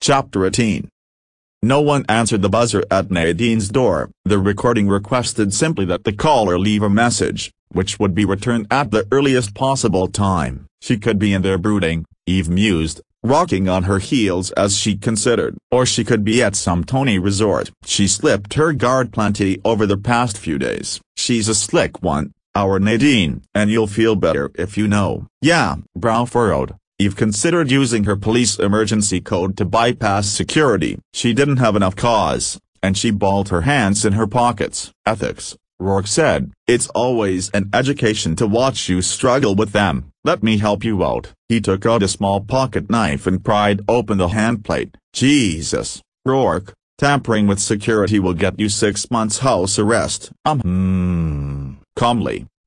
Chapter 18. No one answered the buzzer at Nadine's door. The recording requested simply that the caller leave a message, which would be returned at the earliest possible time. She could be in there brooding, Eve mused, rocking on her heels as she considered. Or she could be at some Tony resort. She slipped her guard plenty over the past few days. She's a slick one, our Nadine, and you'll feel better if you know. Yeah, brow furrowed. Eve considered using her police emergency code to bypass security. She didn't have enough cause, and she balled her hands in her pockets. Ethics, Rourke said. It's always an education to watch you struggle with them. Let me help you out. He took out a small pocket knife and pried open the handplate. Jesus, Rourke, tampering with security will get you 6 months house arrest. Calmly,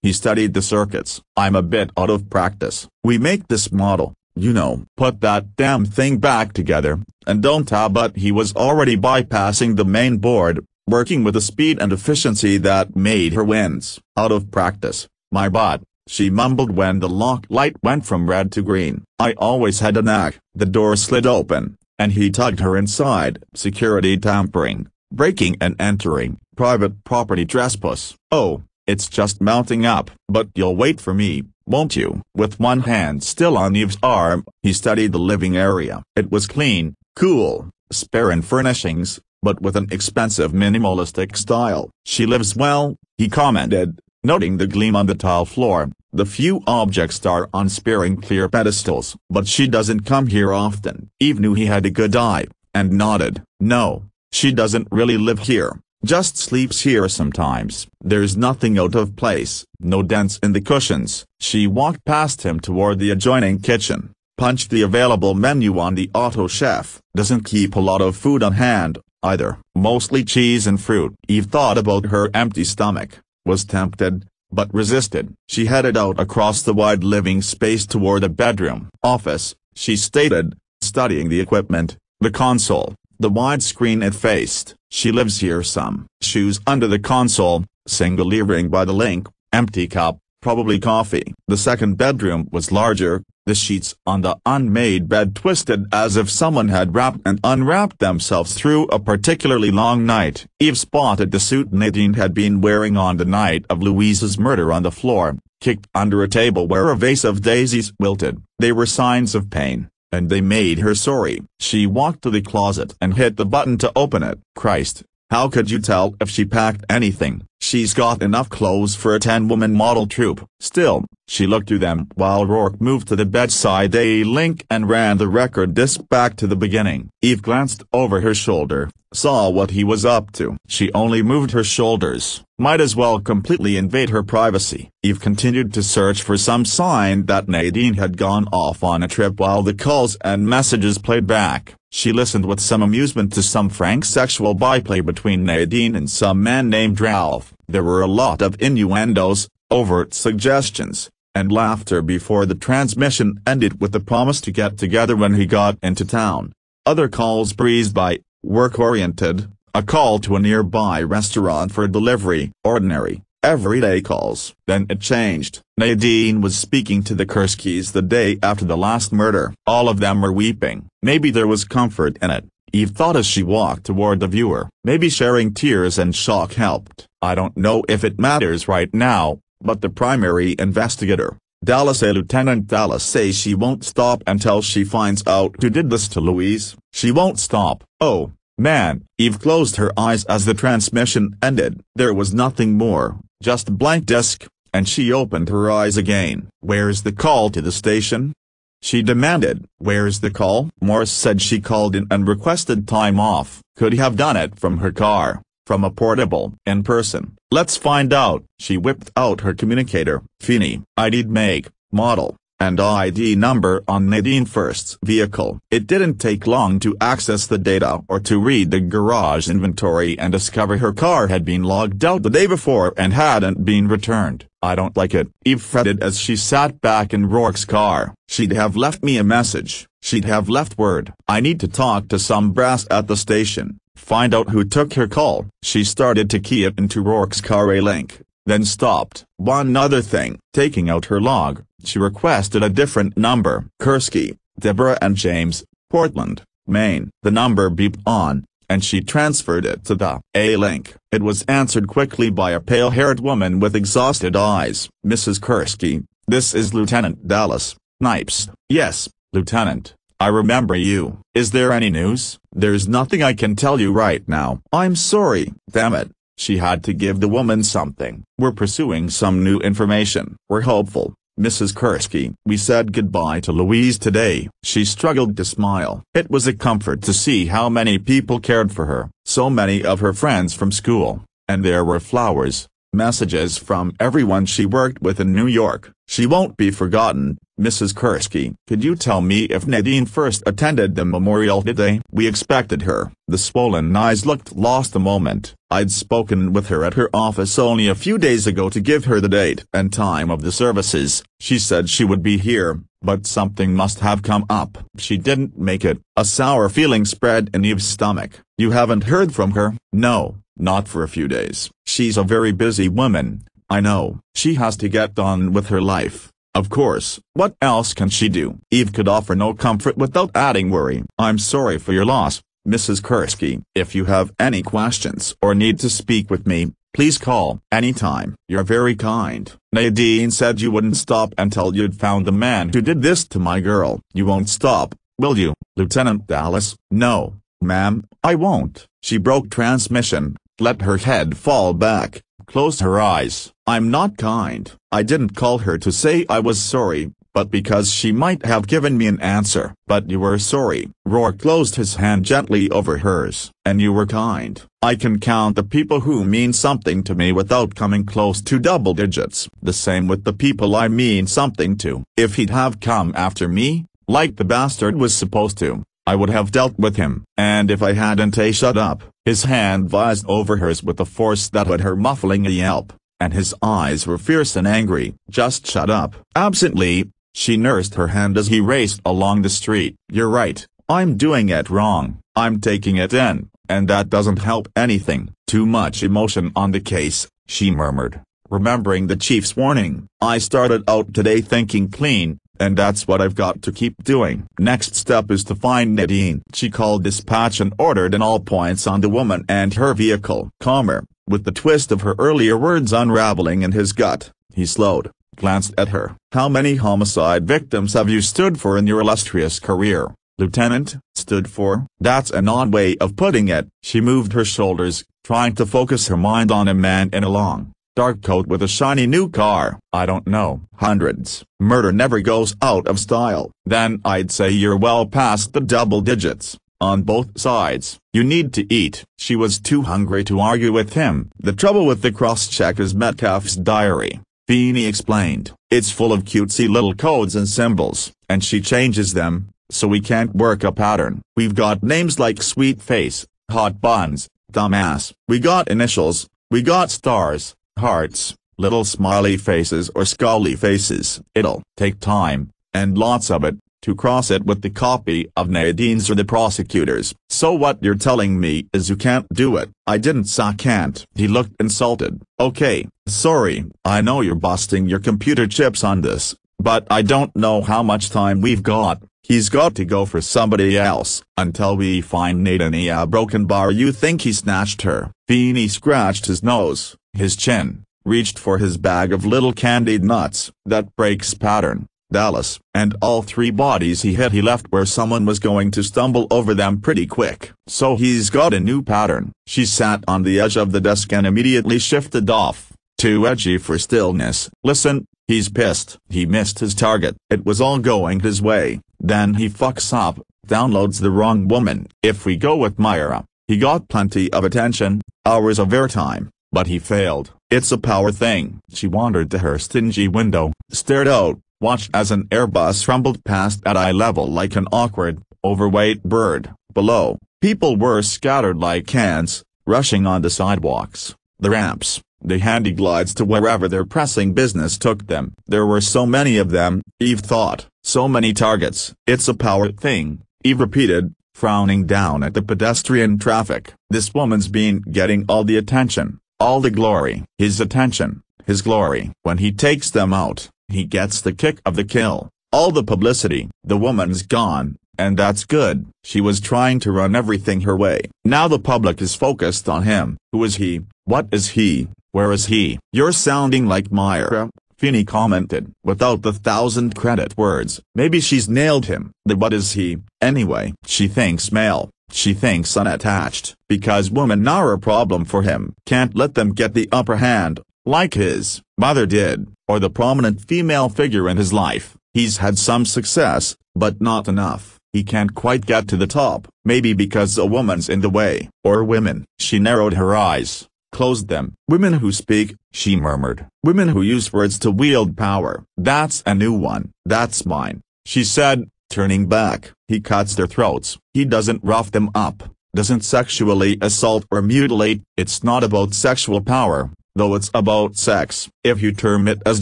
he studied the circuits. I'm a bit out of practice. We make this model. You know, put that damn thing back together, and don't but he was already bypassing the main board, working with a speed and efficiency that made her wince. Out of practice, my butt, she mumbled when the lock light went from red to green. I always had a knack. The door slid open, and he tugged her inside. Security tampering, breaking and entering, private property trespass. Oh, it's just mounting up. But you'll wait for me, won't you? With one hand still on Eve's arm, he studied the living area. It was clean, cool, spare in furnishings, but with an expensive minimalistic style. She lives well, he commented, noting the gleam on the tile floor. The few objects are on sparing clear pedestals. But she doesn't come here often. Eve knew he had a good eye, and nodded. No, she doesn't really live here. Just sleeps here sometimes. There's nothing out of place, no dents in the cushions. She walked past him toward the adjoining kitchen, punched the available menu on the auto chef. Doesn't keep a lot of food on hand, either. Mostly cheese and fruit. Eve thought about her empty stomach, was tempted, but resisted. She headed out across the wide living space toward the bedroom. Office, she stated, studying the equipment, the console, the widescreen it faced. She lives here some. Shoes under the console, single earring by the link, empty cup, probably coffee. The second bedroom was larger, the sheets on the unmade bed twisted as if someone had wrapped and unwrapped themselves through a particularly long night. Eve spotted the suit Nadine had been wearing on the night of Louise's murder on the floor, kicked under a table where a vase of daisies wilted. They were signs of pain, and they made her sorry. She walked to the closet and hit the button to open it. Christ, how could you tell if she packed anything? She's got enough clothes for a 10-woman model troupe. Still, she looked through them while Rourke moved to the bedside A-link and ran the record disc back to the beginning. Eve glanced over her shoulder, saw what he was up to. She only moved her shoulders. Might as well completely invade her privacy. Eve continued to search for some sign that Nadine had gone off on a trip while the calls and messages played back. She listened with some amusement to some frank sexual byplay between Nadine and some man named Ralph. There were a lot of innuendos, overt suggestions, and laughter before the transmission ended with the promise to get together when he got into town. Other calls breezed by, work-oriented, a call to a nearby restaurant for delivery, ordinary, everyday calls. Then it changed. Nadine was speaking to the Kurskis the day after the last murder. All of them were weeping. Maybe there was comfort in it, Eve thought as she walked toward the viewer. Maybe sharing tears and shock helped. I don't know if it matters right now, but the primary investigator, Dallas Lieutenant Dallas says she won't stop until she finds out who did this to Louise. She won't stop. Oh, man. Eve closed her eyes as the transmission ended. There was nothing more, just a blank disc, and she opened her eyes again. Where's the call to the station? She demanded. Where's the call? Morse said she called in and requested time off. Could he have done it from her car, from a portable, in person? Let's find out. She whipped out her communicator. Feeney, ID'd make, model, and ID number on Nadine First's vehicle. It didn't take long to access the data or to read the garage inventory and discover her car had been logged out the day before and hadn't been returned. I don't like it, Eve fretted as she sat back in Rourke's car. She'd have left me a message. She'd have left word. I need to talk to some brass at the station, find out who took her call. She started to key it into Rourke's car A-link, then stopped. One other thing. Taking out her log, she requested a different number. Kursky, Deborah and James, Portland, Maine. The number beeped on, and she transferred it to the A-Link. It was answered quickly by a pale-haired woman with exhausted eyes. "Mrs. Kursky, this is Lieutenant Dallas Snipes." "Yes, Lieutenant, I remember you. Is there any news?" "There's nothing I can tell you right now." "I'm sorry." Damn it. She had to give the woman something. "We're pursuing some new information. We're hopeful, Mrs. Kursky." We said goodbye to Louise today. She struggled to smile. It was a comfort to see how many people cared for her. So many of her friends from school, and there were flowers, messages from everyone she worked with in New York. "She won't be forgotten, Mrs. Kursky." "Could you tell me if Nadine first attended the memorial today?" "We expected her." The swollen eyes looked lost a moment. "I'd spoken with her at her office only a few days ago to give her the date and time of the services. She said she would be here, but something must have come up. She didn't make it." A sour feeling spread in Eve's stomach. "You haven't heard from her?" "No, not for a few days." "She's a very busy woman, I know. She has to get on with her life." "Of course. What else can she do?" Eve could offer no comfort without adding worry. "I'm sorry for your loss, Mrs. Kursky. If you have any questions or need to speak with me, please call anytime." "You're very kind." "Nadine said you wouldn't stop until you'd found the man who did this to my girl." "You won't stop, will you, Lieutenant Dallas?" "No, ma'am, I won't." She broke transmission, let her head fall back, closed her eyes. "I'm not kind. I didn't call her to say I was sorry, but because she might have given me an answer." "But you were sorry." Rourke closed his hand gently over hers. "And you were kind. I can count the people who mean something to me without coming close to double digits. The same with the people I mean something to. If he'd have come after me, like the bastard was supposed to, I would have dealt with him. And if I hadn't shut up." His hand vised over hers with a force that had her muffling a yelp, and his eyes were fierce and angry. "Just shut up." Absently, she nursed her hand as he raced along the street. "You're right, I'm doing it wrong. I'm taking it in, and that doesn't help anything." "Too much emotion on the case," she murmured, remembering the chief's warning. "I started out today thinking clean, and that's what I've got to keep doing. Next step is to find Nadine." She called dispatch and ordered an all points on the woman and her vehicle. Calmer, with the twist of her earlier words unraveling in his gut, he slowed, glanced at her. "How many homicide victims have you stood for in your illustrious career, Lieutenant?" "Stood for? That's an odd way of putting it." She moved her shoulders, trying to focus her mind on a man in a long, dark coat with a shiny new car. "I don't know. Hundreds." "Murder never goes out of style." "Then I'd say you're well past the double digits, on both sides." "You need to eat." She was too hungry to argue with him. "The trouble with the cross-check is Metcalf's diary," Feeney explained. "It's full of cutesy little codes and symbols, and she changes them, so we can't work a pattern. We've got names like Sweet Face, Hot Buns, Dumbass. We got initials, we got stars, hearts, little smiley faces or scowly faces. It'll take time, and lots of it, to cross it with the copy of Nadine's or the prosecutor's." "So what you're telling me is you can't do it?" "I didn't say can't." He looked insulted. "Okay, sorry, I know you're busting your computer chips on this, but I don't know how much time we've got. He's got to go for somebody else, until we find Nadine." "A broken bar. You think he snatched her?" Feeney scratched his nose, his chin, reached for his bag of little candied nuts. "That breaks pattern, Dallas." "And all three bodies he hit he left where someone was going to stumble over them pretty quick. So he's got a new pattern." She sat on the edge of the desk and immediately shifted off, too edgy for stillness. "Listen, he's pissed. He missed his target. It was all going his way. Then he fucks up, downloads the wrong woman. If we go with Myra, he got plenty of attention, hours of airtime, but he failed. It's a power thing." She wandered to her stingy window, stared out, watched as an Airbus rumbled past at eye level like an awkward, overweight bird. Below, people were scattered like ants, rushing on the sidewalks, the ramps, the handy glides to wherever their pressing business took them. There were so many of them, Eve thought, so many targets. "It's a power thing," Eve repeated, frowning down at the pedestrian traffic. "This woman's been getting all the attention, all the glory." "His attention, his glory. When he takes them out, he gets the kick of the kill." All the publicity, the woman's gone, and that's good. She was trying to run everything her way. Now the public is focused on him. Who is he? What is he? Where is he? You're sounding like Myra, Feeney commented, without the 1,000 credit words. Maybe she's nailed him. The what is he, anyway? She thinks male. She thinks unattached. Because women are a problem for him. Can't let them get the upper hand, like his mother did, or the prominent female figure in his life. He's had some success, but not enough. He can't quite get to the top. Maybe because a woman's in the way. Or women. She narrowed her eyes. Closed them. Women who speak, she murmured. Women who use words to wield power. That's a new one. That's mine. She said, turning back. He cuts their throats. He doesn't rough them up. Doesn't sexually assault or mutilate. It's not about sexual power, though it's about sex. If you term it as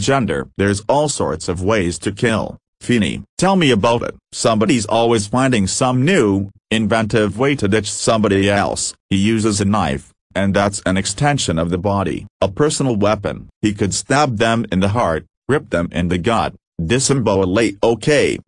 gender, there's all sorts of ways to kill. Feeney, tell me about it. Somebody's always finding some new, inventive way to ditch somebody else. He uses a knife. And that's an extension of the body, a personal weapon. He could stab them in the heart, rip them in the gut, disembowelate. Okay,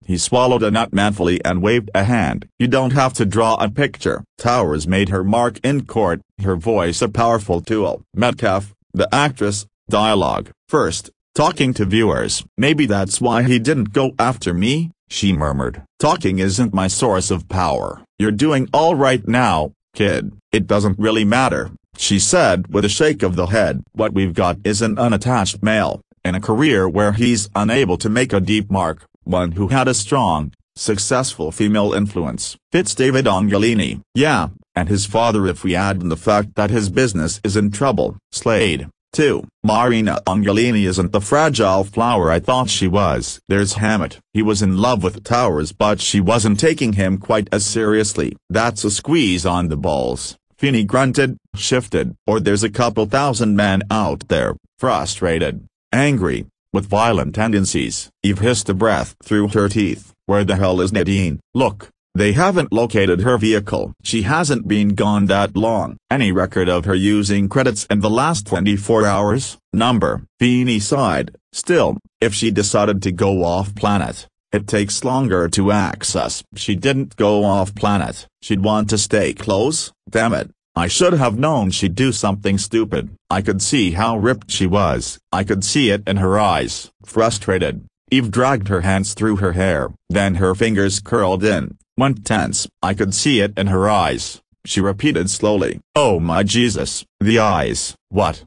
he swallowed a nut manfully and waved a hand. You don't have to draw a picture. Towers made her mark in court, her voice a powerful tool. Metcalf, the actress, dialogue, first, talking to viewers. Maybe that's why he didn't go after me, she murmured. Talking isn't my source of power. You're doing all right now, kid. It doesn't really matter, she said with a shake of the head. What we've got is an unattached male, in a career where he's unable to make a deep mark, one who had a strong, successful female influence. Fits David Angelini. Yeah, and his father if we add in the fact that his business is in trouble. Slade, too. Marina Angelini isn't the fragile flower I thought she was. There's Hammett. He was in love with Towers but she wasn't taking him quite as seriously. That's a squeeze on the balls. Feeney grunted, shifted. Or there's a couple thousand men out there, frustrated, angry, with violent tendencies. Eve hissed a breath through her teeth. Where the hell is Nadine? Look, they haven't located her vehicle. She hasn't been gone that long. Any record of her using credits in the last 24 hours? Number. Feeney sighed. Still, if she decided to go off-planet, it takes longer to access. She didn't go off-planet. She'd want to stay close. Damn it. I should have known she'd do something stupid. I could see how ripped she was. I could see it in her eyes. Frustrated, Eve dragged her hands through her hair. Then her fingers curled in, went tense. I could see it in her eyes. She repeated slowly. Oh my Jesus. The eyes. What?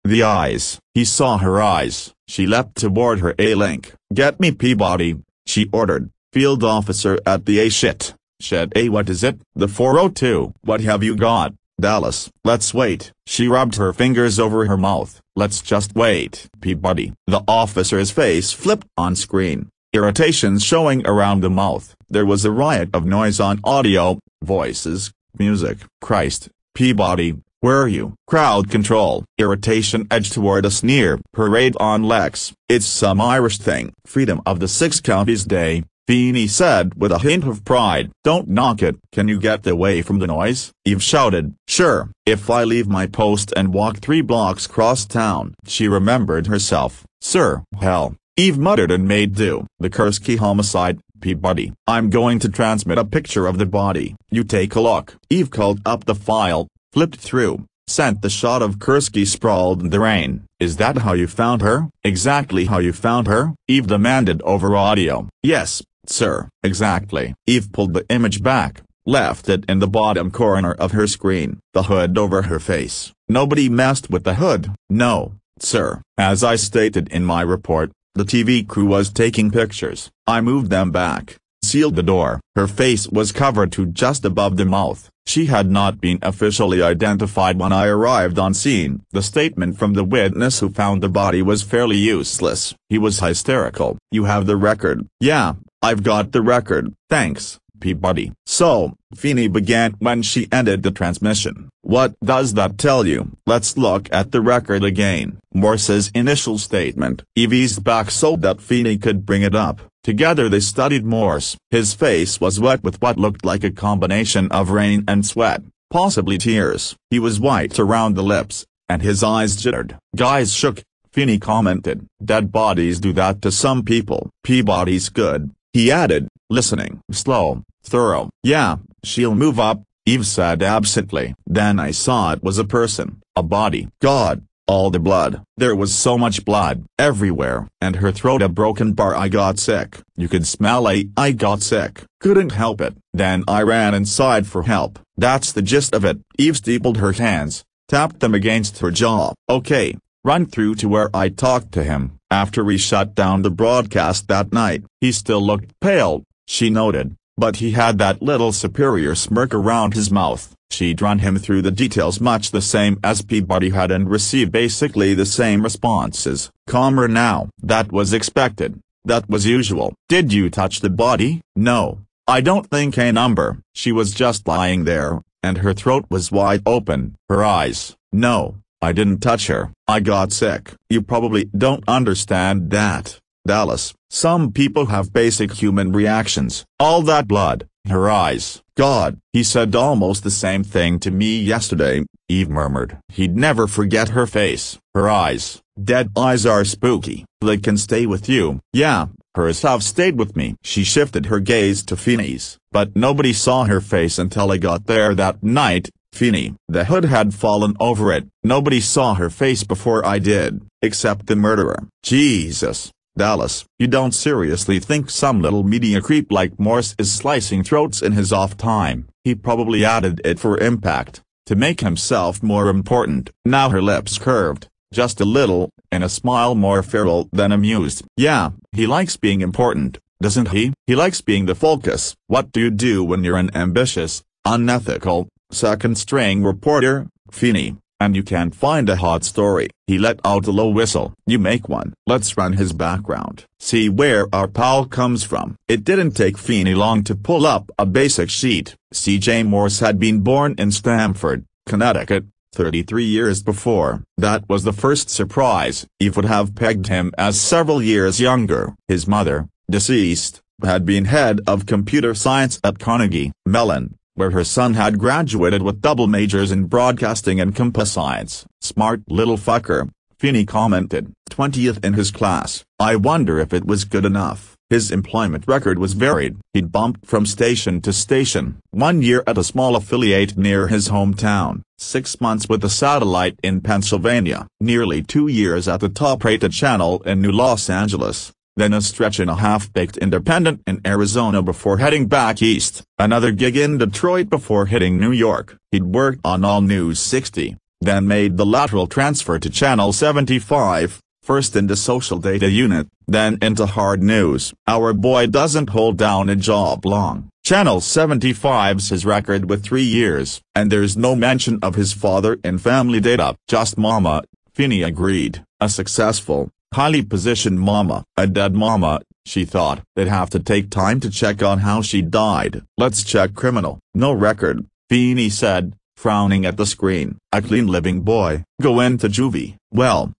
The eyes. He saw her eyes. She leapt toward her A-Link. Get me Peabody, she ordered. Field officer at the A-Shit. Shed A. What is it? The 402. What have you got? Dallas. Let's wait. She rubbed her fingers over her mouth. Let's just wait. Peabody. The officer's face flipped on screen. Irritation showing around the mouth. There was a riot of noise on audio, voices, music. Christ. Peabody, where are you? Crowd control. Irritation edged toward a sneer. Parade on Lex. It's some Irish thing. Freedom of the Six Counties Day, Feeney said with a hint of pride. Don't knock it. Can you get away from the noise? Eve shouted. Sure, if I leave my post and walk 3 blocks cross town. She remembered herself. Sir, hell. Eve muttered and made do. The Kursky homicide, Peabody. I'm going to transmit a picture of the body. You take a look. Eve called up the file, flipped through, sent the shot of Kursky sprawled in the rain. Is that how you found her? Exactly how you found her? Eve demanded over audio. Yes, sir. Exactly. Eve pulled the image back, left it in the bottom corner of her screen. The hood over her face. Nobody messed with the hood. No, sir. As I stated in my report, the TV crew was taking pictures. I moved them back, sealed the door. Her face was covered to just above the mouth. She had not been officially identified when I arrived on scene. The statement from the witness who found the body was fairly useless. He was hysterical. You have the record? Yeah, I've got the record. Thanks, Peabody. So, Feeney began when she ended the transmission. What does that tell you? Let's look at the record again. Morse's initial statement. Eve eased back so that Feeney could bring it up. Together they studied Morse. His face was wet with what looked like a combination of rain and sweat, possibly tears. He was white around the lips, and his eyes jittered. Guys shook. Feeney commented. Dead bodies do that to some people. Peabody's good, he added, listening. Slow, thorough. Yeah, she'll move up, Eve said absently. Then I saw it was a person, a body. God, all the blood. There was so much blood, everywhere, and her throat a broken bar. I got sick. You could smell it. I got sick. Couldn't help it. Then I ran inside for help. That's the gist of it. Eve steepled her hands, tapped them against her jaw. Okay, run through to where I talked to him. After we shut down the broadcast that night, he still looked pale, she noted, but he had that little superior smirk around his mouth. She'd run him through the details much the same as Peabody had and received basically the same responses. Calmer now. That was expected. That was usual. Did you touch the body? No, I don't think a number. She was just lying there, and her throat was wide open. Her eyes. No, I didn't touch her. I got sick. You probably don't understand that, Dallas. Some people have basic human reactions. All that blood. Her eyes. God, he said almost the same thing to me yesterday, Eve murmured. He'd never forget her face. Her eyes. Dead eyes are spooky. They can stay with you. Yeah, hers have stayed with me. She shifted her gaze to Feeney's. But nobody saw her face until I got there that night, Feeney. The hood had fallen over it. Nobody saw her face before I did, except the murderer. Jesus. Dallas, you don't seriously think some little media creep like Morse is slicing throats in his off time? He probably added it for impact, to make himself more important. Now her lips curved, just a little, in a smile more feral than amused. Yeah, he likes being important, doesn't he? He likes being the focus. What do you do when you're an ambitious, unethical, second-string reporter, Feeney, and you can't find a hot story? He let out a low whistle. You make one. Let's run his background. See where our pal comes from. It didn't take Feeney long to pull up a basic sheet. C.J. Morse had been born in Stamford, Connecticut, 33 years before. That was the first surprise. Eve would have pegged him as several years younger. His mother, deceased, had been head of computer science at Carnegie Mellon, where her son had graduated with double majors in broadcasting and computer science. Smart little fucker, Feeney commented. 20th in his class. I wonder if it was good enough. His employment record was varied. He'd bumped from station to station. 1 year at a small affiliate near his hometown, 6 months with a satellite in Pennsylvania, nearly 2 years at the top-rated channel in New Los Angeles, then a stretch and a half-baked independent in Arizona before heading back east, another gig in Detroit before hitting New York. He'd worked on All News 60, then made the lateral transfer to Channel 75, first in the social data unit, then into hard news. Our boy doesn't hold down a job long. Channel 75's his record with 3 years, and there's no mention of his father in family data. Just mama, Feeney agreed. A successful, highly positioned mama. A dead mama, she thought. They'd have to take time to check on how she died. Let's check criminal. No record, Feeney said, frowning at the screen. A clean living boy. Go into juvie. Well,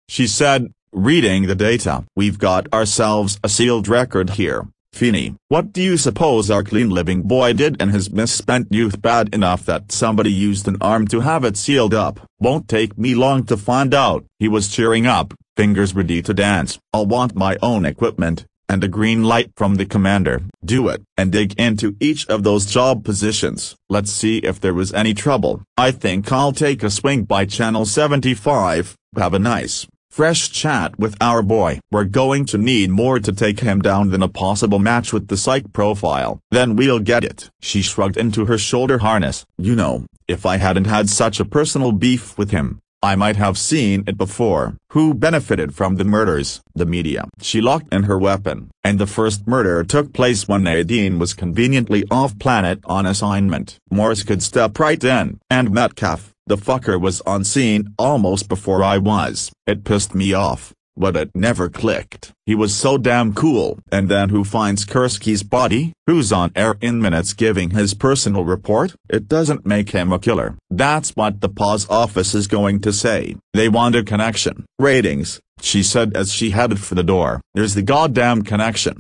she said, reading the data. We've got ourselves a sealed record here, Feeney. What do you suppose our clean living boy did in his misspent youth bad enough that somebody used an arm to have it sealed up? Won't take me long to find out. He was cheering up, fingers ready to dance. I'll want my own equipment, and a green light from the commander. Do it, and dig into each of those job positions. Let's see if there was any trouble. I think I'll take a swing by Channel 75, have a nice, fresh chat with our boy. We're going to need more to take him down than a possible match with the psych profile. Then we'll get it. She shrugged into her shoulder harness. You know, if I hadn't had such a personal beef with him, I might have seen it before. Who benefited from the murders? The media. She locked in her weapon, and the first murder took place when Nadine was conveniently off-planet on assignment. Morse could step right in. And Metcalf, the fucker, was on scene almost before I was. It pissed me off, but it never clicked. He was so damn cool. And then who finds Kurski's body? Who's on air in minutes giving his personal report? It doesn't make him a killer. That's what the Paws office is going to say. They want a connection. Ratings, she said as she headed for the door. There's the goddamn connection.